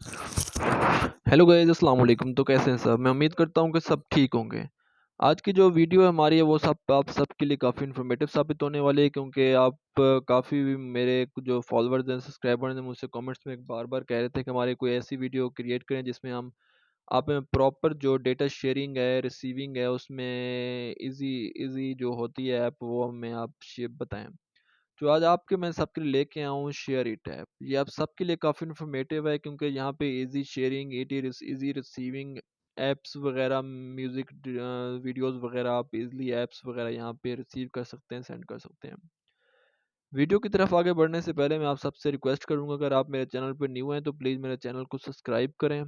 Hello guys, अस्सलाम वालेकुम। तो कैसे हैं सब? मैं उम्मीद करता हूँ कि सब ठीक होंगे। आज की जो वीडियो है हमारी है वो सब आप सबके लिए काफ़ी इन्फॉर्मेटिव साबित होने वाली है, क्योंकि आप काफ़ी मेरे जो फॉलोअर्स हैं, सब्सक्राइबर्स हैं, मुझसे कमेंट्स में बार-बार कह रहे थे कि हमारी कोई ऐसी वीडियो क्रिएट करें जिसमें हम आप में प्रॉपर जो डेटा शेयरिंग है, रिसीविंग है, उसमें ईज़ी ईज़ी जो होती है ऐप, वो हमें आप बताएँ। जो आज आपके मैं सबके लिए लेके आया हूँ शेयर इट ऐप। ये आप सबके लिए काफ़ी इन्फॉर्मेटिव है, क्योंकि यहाँ पे easy sharing, easy receiving apps वगैरह, म्यूज़िक वीडियोस वगैरह आप इजीली ऐप्स वगैरह यहाँ पे रिसीव कर सकते हैं, सेंड कर सकते हैं। वीडियो की तरफ आगे बढ़ने से पहले मैं आप सबसे रिक्वेस्ट करूँगा, अगर आप मेरे चैनल पर न्यू हैं तो प्लीज़ मेरे चैनल को सब्सक्राइब करें।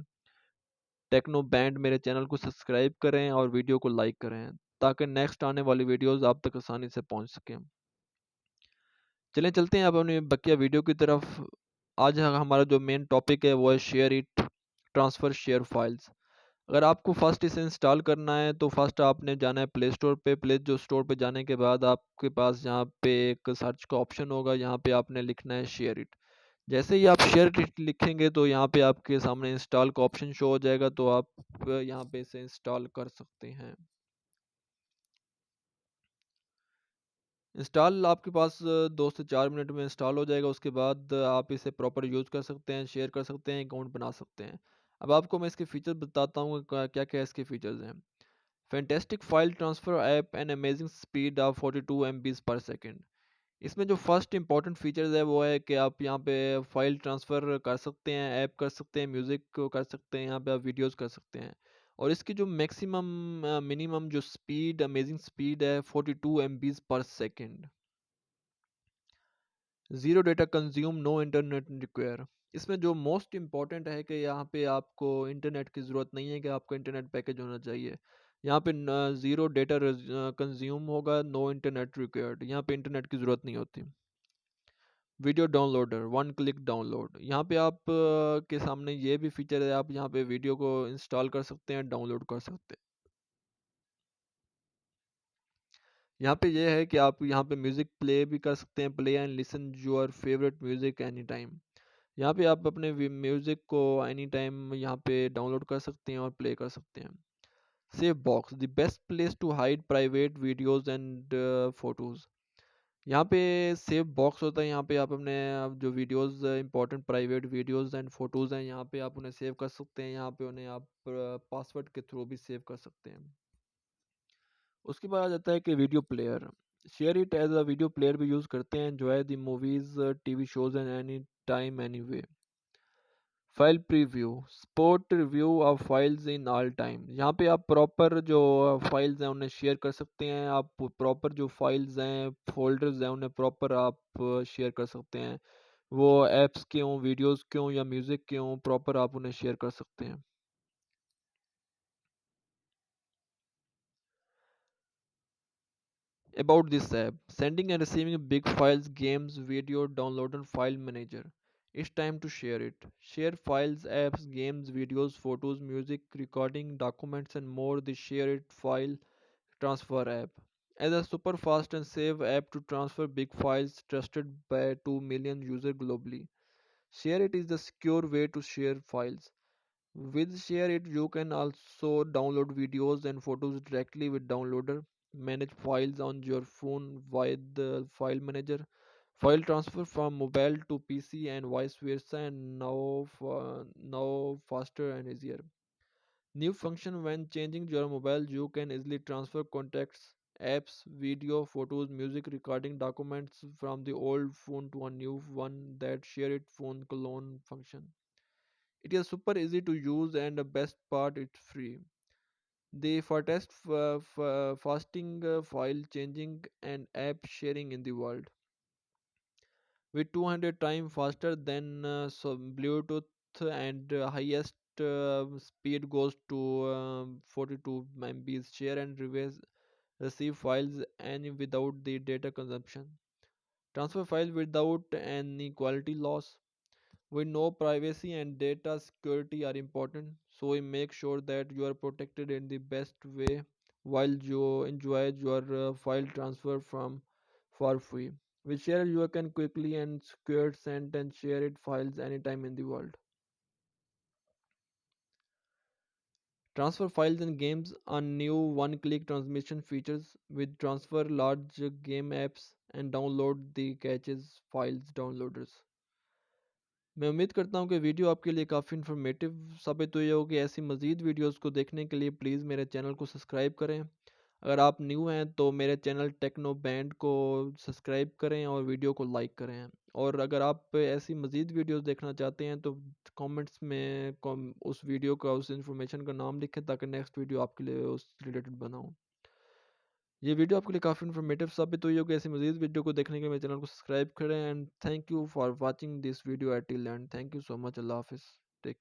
टेक्नो बैंड मेरे चैनल को सब्सक्राइब करें और वीडियो को लाइक करें, ताकि नेक्स्ट आने वाली वीडियोज़ आप तक आसानी से पहुँच सकें। चलें चलते हैं अब अपनी बकिया वीडियो की तरफ। आज हमारा जो मेन टॉपिक है वो है share it, transfer share files. अगर आपको फर्स्ट इसे इंस्टॉल करना है तो फर्स्ट आपने जाना है प्ले स्टोर पे। प्ले जो स्टोर पे जाने के बाद आपके पास यहाँ पे एक सर्च का ऑप्शन होगा, यहाँ पे आपने लिखना है शेयर इट। जैसे ही आप शेयर इट लिखेंगे तो यहाँ पे आपके सामने इंस्टॉल का ऑप्शन शो हो जाएगा, तो आप यहाँ पे इसे इंस्टॉल कर सकते हैं। इंस्टॉल आपके पास 2 से 4 मिनट में इंस्टॉल हो जाएगा। उसके बाद आप इसे प्रॉपर यूज़ कर सकते हैं, शेयर कर सकते हैं, अकाउंट बना सकते हैं। अब आपको मैं इसके फीचर्स बताता हूँ, क्या-क्या इसके फीचर्स हैं। Fantastic file transfer app and amazing speed of 42 MBs per second. इसमें जो फर्स्ट इंपॉर्टेंट फीचर्स है वो है कि आप यहाँ पे फाइल ट्रांसफ़र कर सकते हैं, ऐप कर सकते हैं, म्यूज़िक को कर सकते हैं, यहाँ पे आप वीडियोज़ कर सकते हैं। और इसकी जो मैक्सिमम मिनिमम जो स्पीड, अमेजिंग स्पीड है 42 MBs per second. Zero data consume, no internet require. इसमें जो मोस्ट इम्पॉर्टेंट है कि यहाँ पे आपको इंटरनेट की ज़रूरत नहीं है, कि आपका इंटरनेट पैकेज होना चाहिए। यहाँ पे ज़ीरो डेटा कंज्यूम होगा, नो इंटरनेट रिक्वायर्ड। यहाँ पे इंटरनेट की ज़रूरत नहीं होती। Video downloader, one click download. यहाँ पे आप के सामने ये भी फीचर है, आप यहाँ पे वीडियो को इंस्टॉल कर सकते हैं, डाउनलोड कर सकते हैं। यहाँ पे ये है कि आप यहाँ पे म्यूज़िक प्ले भी कर सकते हैं, play and listen your favourite music any time. यहाँ पे आप अपने म्यूज़िक को एनी टाइम यहाँ पे डाउनलोड कर सकते हैं और प्ले कर सकते हैं। Save box, the best place to hide private videos and photos. यहाँ पे सेव बॉक्स होता है, यहाँ पे आप अपने जो videos, important private videos and photos हैं, यहाँ पे आप उन्हें सेव कर सकते हैं। यहाँ पे उन्हें आप पासवर्ड के थ्रू भी सेव कर सकते हैं। उसके बाद आ जाता है कि video player. Share it as a video player भी यूज़ करते हैं। Enjoy the movies, TV shows and any time any way. File preview, spot review of files in all time. यहाँ पे आप प्रॉपर जो फाइल्स हैं उन्हें शेयर कर सकते हैं। आप प्रॉपर जो फाइल्स हैं, फोल्डर्स हैं, उन्हें प्रॉपर आप शेयर कर सकते हैं। वो ऐप्स के हों, वीडियोस के हों या म्यूज़िक के हों, प्रॉपर आप उन्हें शेयर कर सकते हैं। About this app, sending and receiving big files, games, video, download and file manager. It's time to share it. Share files, apps, games, videos, photos, music, recording, documents and more. The Share It file transfer app. As a super fast and safe app to transfer big files trusted by 2 million users globally. Share It is the secure way to share files. With Share It, you can also download videos and photos directly with Downloader, manage files on your phone via the file manager, file transfer from mobile to PC and vice versa, and now faster and easier. New function: when changing your mobile, you can easily transfer contacts, apps, video, photos, music, recording, documents from the old phone to a new one. That Share It phone clone function. It is super easy to use, and the best part, it's free. The fasting file changing and app sharing in the world, with 200 times faster than Bluetooth, and highest speed goes to 42 MB. Share and receive files and without the data consumption. Transfer files without any quality loss. We know privacy and data security are important, so we make sure that you are protected in the best way while you enjoy your file transfer from for free. With Share, you can quickly and secure send and share it files anytime in the world. Transfer files and games on new one-click transmission features with transfer large game apps and download the caches files downloaders. मैं उम्मीद करता हूँ कि video आपके लिए काफ़ी informative साबित हुई होगी। ऐसी मज़ीद वीडियोस को देखने के लिए प्लीज़ मेरे चैनल को सब्सक्राइब करें। अगर आप न्यू हैं तो मेरे चैनल टेक्नो बैंड को सब्सक्राइब करें और वीडियो को लाइक करें। और अगर आप ऐसी मज़ीद वीडियोस देखना चाहते हैं तो कमेंट्स में उस वीडियो का, उस इंफॉर्मेशन का नाम लिखें ताकि नेक्स्ट वीडियो आपके लिए उस रिलेटेड बनाऊँ। ये वीडियो आपके लिए काफ़ी इन्फॉर्मेटिव साबित हुई होगी। ऐसी मज़ीद वीडियो को देखने के लिए मेरे चैनल को सब्सक्राइब करें and thank you for watching this video at till end. Thank you so much. अल्लाह हाफ़िज़। Take care.